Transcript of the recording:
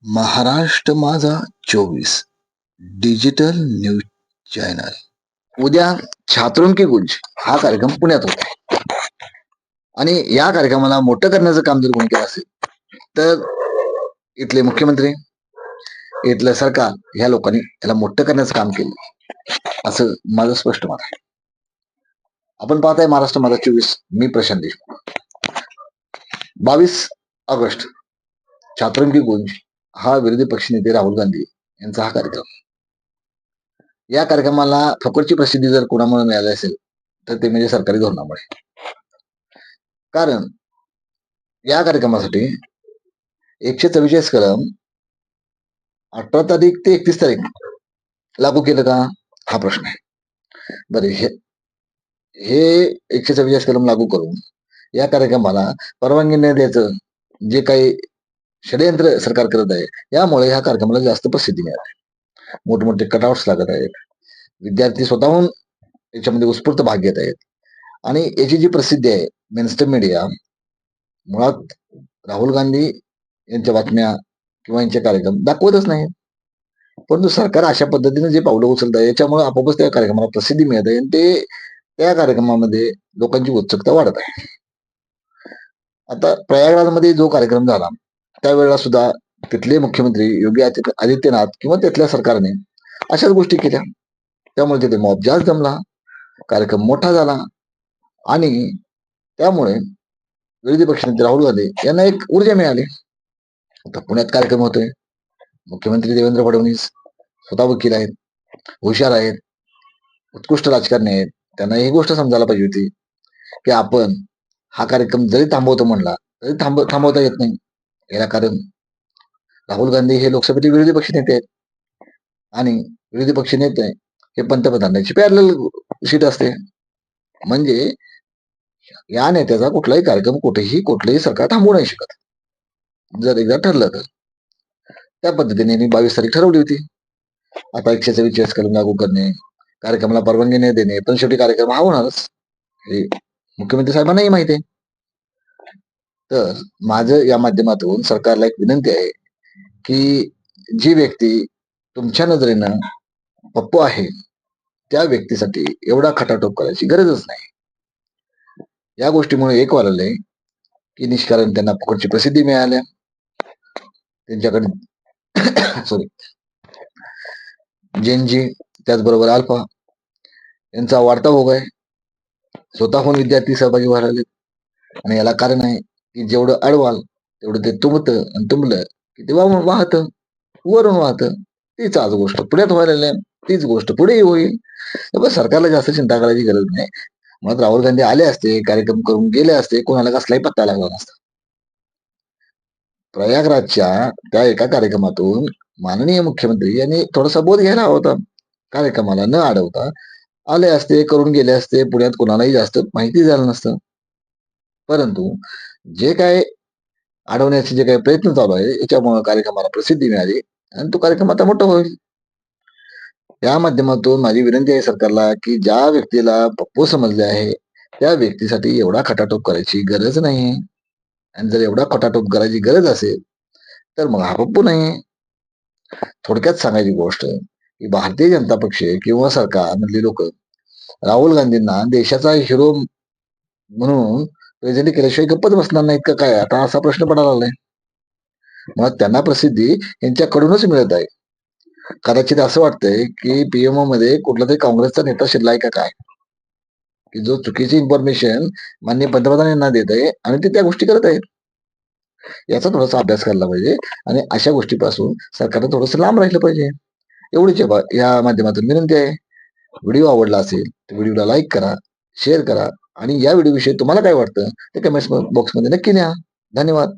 महाराष्ट्र माझा 24 digital news channel उद्या छात्रों की गुंज हा कार्यक्रम पुण्यात होत आहे आणि या कार्यक्रमाला मोठं करण्याचं काम जर कोणी केलं असेल तर इथले मुख्यमंत्री इथलं सरकार ह्या लोकांनी याला मोठं करण्याचं काम केलं असं माझं स्पष्ट मत आहे. आपण पाहताय महाराष्ट्र माझा 24. मी प्रशांत देशमुख. 22 ऑगस्ट छात्रों की गुंज हा विरोधी पक्षनेते राहुल गांधी यांचा हा कार्यक्रम. या कार्यक्रमाला फुकटची प्रसिद्धी जर कोणामुळे मिळाली असेल तर ते म्हणजे सरकारी धोरणामुळे. कारण या कार्यक्रमासाठी 144 कलम 18 तारीख ते 31 तारीख लागू केलं का हा प्रश्न आहे. बरे हे 144 कलम लागू करून या कार्यक्रमाला परवानगी न द्यायचं जे काही षडयंत्र सरकार करत आहे यामुळे ह्या कार्यक्रमाला जास्त प्रसिद्धी मिळाली. मोठमोठे कटआउट्स लागत आहेत, विद्यार्थी स्वतःहून याच्यामध्ये उत्स्फूर्त भाग घेत आहेत आणि याची जी प्रसिद्धी आहे मेनस्ट्रीम मीडिया मुळात राहुल गांधी यांच्या बातम्या किंवा यांचे कार्यक्रम दाखवतच नाही. परंतु सरकार अशा पद्धतीने जे पावलं उचलत आहे याच्यामुळे आपोआपच त्या कार्यक्रमाला प्रसिद्धी मिळत आहे आणि ते त्या कार्यक्रमामध्ये लोकांची उत्सुकता वाढत आहे. आता प्रयागराजमध्ये जो कार्यक्रम झाला त्यावेळेला सुद्धा तिथले मुख्यमंत्री योगी आदित्यनाथ किंवा तिथल्या सरकारने अशाच गोष्टी केल्या. त्यामुळे तिथे मॉब जास्त जमला, कार्यक्रम मोठा झाला आणि त्यामुळे विरोधी पक्षनेते राहुल गांधी यांना एक ऊर्जा मिळाली. आता पुण्यात कार्यक्रम होतोय. मुख्यमंत्री देवेंद्र फडणवीस स्वतः वकील आहेत, हुशार आहेत, उत्कृष्ट राजकारणी आहेत. त्यांना ही गोष्ट समजायला पाहिजे होती की आपण हा कार्यक्रम जरी थांबवतो म्हणला तरी थांबवता येत नाही. याला कारण राहुल गांधी हे लोकसभेचे विरोधी पक्षनेते आहेत आणि विरोधी पक्षनेते हे पंतप्रधानांची पॅरलल सीट असते. म्हणजे या नेत्याचा कुठलाही कार्यक्रम कुठलंही सरकार थांबवू नाही शकत. जर एकदा ठरलं तर त्या पद्धतीने मी 22 तारीख ठरवली होती. आता 144 कलम लागू करणे, कार्यक्रमाला परवानगी न देणे, पण शेवटी कार्यक्रम हा होणारच हे मुख्यमंत्री साहेबांनाही माहिती आहे. तर माझं या माध्यमातून सरकारला एक विनंती आहे की जी व्यक्ती तुमच्या नजरेनं पप्पू आहे त्या व्यक्तीसाठी एवढा खटाटोप करायची गरजच नाही. या गोष्टीमुळे एक वाढलंय की निष्कारण त्यांना फुकटची प्रसिद्धी मिळाल्या, त्यांच्याकडे सॉरी जेनजी त्याचबरोबर अल्फा यांचा वाढता भोग आहे. स्वतःहून विद्यार्थी सहभागी व्हायला आणि याला कारण आहे की जेवढं अडवाल तेवढं ते तुंबतं आणि तुंबलं की ते वाहतं, वरून वाहतं. तीच आज गोष्ट पुण्यात व्हायला, तीच गोष्ट पुढेही होईल. सरकारला जास्त चिंता करायची गरज नाही. मग राहुल गांधी आले असते, कार्यक्रम करून गेले असते, कोणाला कसलाही पत्ता लागला नसता. प्रयागराजच्या त्या एका कार्यक्रमातून माननीय मुख्यमंत्री यांनी थोडासा बोध घ्यायला हवा होता. कार्यक्रमाला न अडवता आले असते, करून गेले असते, पुण्यात कोणालाही जास्त माहिती झालं नसतं. परंतु जे काय अडवण्याचे जे काही प्रयत्न चालू आहे याच्यामुळे कार्यक्रमाला प्रसिद्धी मिळाली आणि तो कार्यक्रम आता मोठा होईल. या माध्यमातून माझी विनंती आहे सरकारला की ज्या व्यक्तीला पप्पू समजले आहे त्या व्यक्तीसाठी एवढा खटाटोप करायची गरज नाही. आणि जर एवढा खटाटोप करायची गरज असेल तर मग हा पप्पू नाही. थोडक्यात सांगायची गोष्ट की भारतीय जनता पक्ष किंवा सरकार मधली लोक राहुल गांधींना देशाचा हिरो म्हणून प्रेझेंट केल्याशिवाय गप्पच बसणार नाहीत का काय, आता असा प्रश्न पडायला लागलाय. मग त्यांना प्रसिद्धी यांच्याकडूनच मिळत आहे. कदाचित असं वाटतंय की पीएमओ मध्ये कुठला तरी काँग्रेसचा नेता शिरलाय का काय, की जो चुकीची इन्फॉर्मेशन माननीय पंतप्रधान यांना देत आहे आणि ते त्या गोष्टी करत आहेत. याचा थोडासा अभ्यास करायला पाहिजे आणि अशा गोष्टीपासून सरकारनं थोडंसं लांब राहिलं पाहिजे. एवढीच या माध्यमातून विनंती आहे. व्हिडिओ आवडला असेल तर व्हिडिओला लाईक करा, शेअर करा आणि या व्हिडिओ विषयी तुम्हाला काय वाटतं ते कमेंट्स बॉक्समध्ये नक्की लिहा. धन्यवाद.